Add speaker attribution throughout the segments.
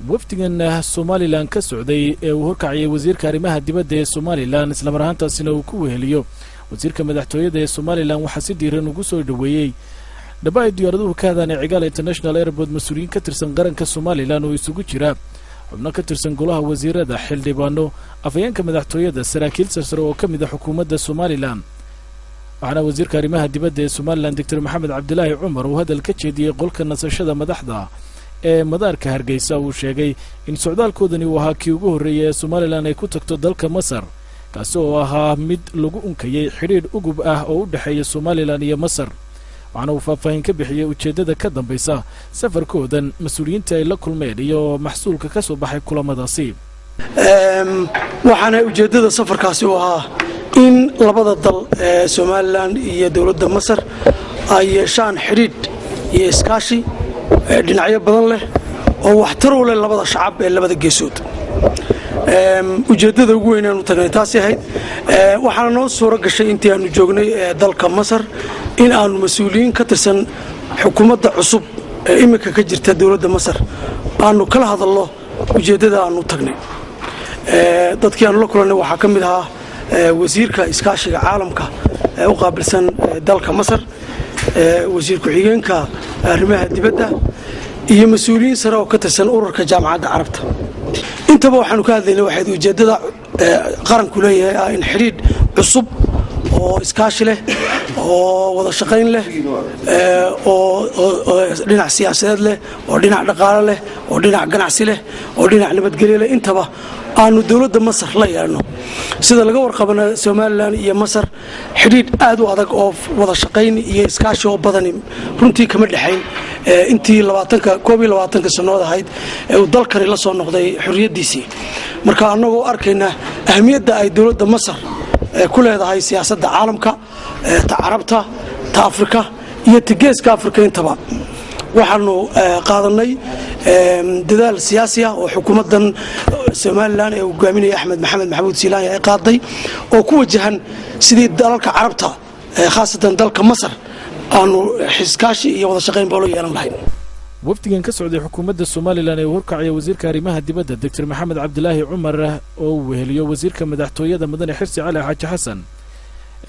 Speaker 1: wafdigan Somaliland ka socday ee uu horkacay wasiirka arrimaha dibadda ee Somaliland isla marhaantaasina uu ku weheliyo wasiirka madaxtooyada ee Somaliland waxa si diiran ugu soo dhaweeyay dhabaay diyaaraduhu ka hadaan Cigaal International Airport mas'uuliyiin ka tirsan qaranka Somaliland oo isugu jira xubno ka tirsan golaha wasiirada xildhibaano afayeenka madaxtooyada saraakiil sare oo ka mid ah xukuumadda Somaliland waxaana wasiirka arrimaha dibadda ee Somaliland Dr. Maxamed Cabdilaahi Cumar uu hadal ka jeediyay qolka nasashada madaxda ee madaarka Hargeysa uu sheegay in socdaalkoodani uu ahaa kii ugu horeeyay ee Somaliland ay ku tagto dalka Masar kaas oo ahaa mid lagu unkayay xiriir ugub ah oo u dhaxeeya Somaliland iyo Masar waxaana uu faahfaahin ka bixiyay ujeedada ka dambaysa safarkoodan mas'uuliyiinta ay la kulmeen iyo maxsuulka ka soo baxay kulamadaasi
Speaker 2: waxaana ujeedada safarkaasi u ahaa in labada dal ee Somaliland iyo dawladda Masar ay yeeshaan xiriir iyo iskaashi dhinacyo badan leh oo waxtar u leh labada shacab ee labada geesood ujeedada ugu weyn ee aanu tagnay taasi ahayd waxaana noo suura gashay intii aanu joognay dalka Masar in aanu mas'uuliyiin ka tirsan xukuumadda cusub ee imika ka jirta dawladda Masar aanu kala hadalno ujeedada aanu tagnay dadkii aanu la kulanay waxa ka mid ahaa wasiirka iskaashiga caalamka ee u qaabilsan dalka Masar wasiir ku-xigeenka arrimaha dibadda iyo mas'uuliyiin sare oo ka tirsan ururka jaamacadda carabta intaba waxaanu ka hadlaynay waxay ujeedada qaranku leeyahay in xiriir cusub oo iskaashi leh oo wada shaqayn leh oo dhinac siyaasadeed leh oo dhinac dhaqaale leh oo dhinac ganacsi leh oo dhinac nabadgelyo leh intaba aanu dawladda Masar la yeelno sida laga warqabana Somaliland iyo Masar xiriir aad u adag oo wada shaqayn iyo iskaashi oo badan runtii kama dhaxayn intii 22 sanadood ahayd ee dalkani la soo noqday xorriyadiisii marka anagoo arkayna ahmiyadda ay dawladda Masar ku leedahay siyaasadda caalamka ta Carabta ta Afrika iyo tigeeska Afrika intaba waxaanu qaadanay dadaal siyaasi ah oo xukuumaddan Somaliland ee hogaaminaya Axmed Maxamed Maxamuud Siilaan ay qaaday oo ku wajahan sidii dalalka Carabta khaasatan dalka Masar aanu xiskaashi iyo wada shaqayn bolo yeelan lahayn
Speaker 1: wafdigan ka socday xukuumadda Somaliland ee horkacay wasiirka arrimaha dibadda Dr. Maxamed Cabdilaahi Cumar oo weheliyo wasiirka madaxtooyada Mudane Xirsi Cali Xaaji Xasan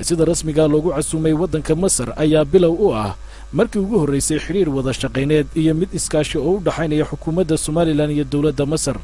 Speaker 1: sida rasmiga loogu casuumay wadanka Masar ayaa bilow u ah markii ugu horeysay xiriir wada shaqayneed iyo mid iskaashi oo u dhaxaynaya xukuumadda Somaliland iyo dawladda Masar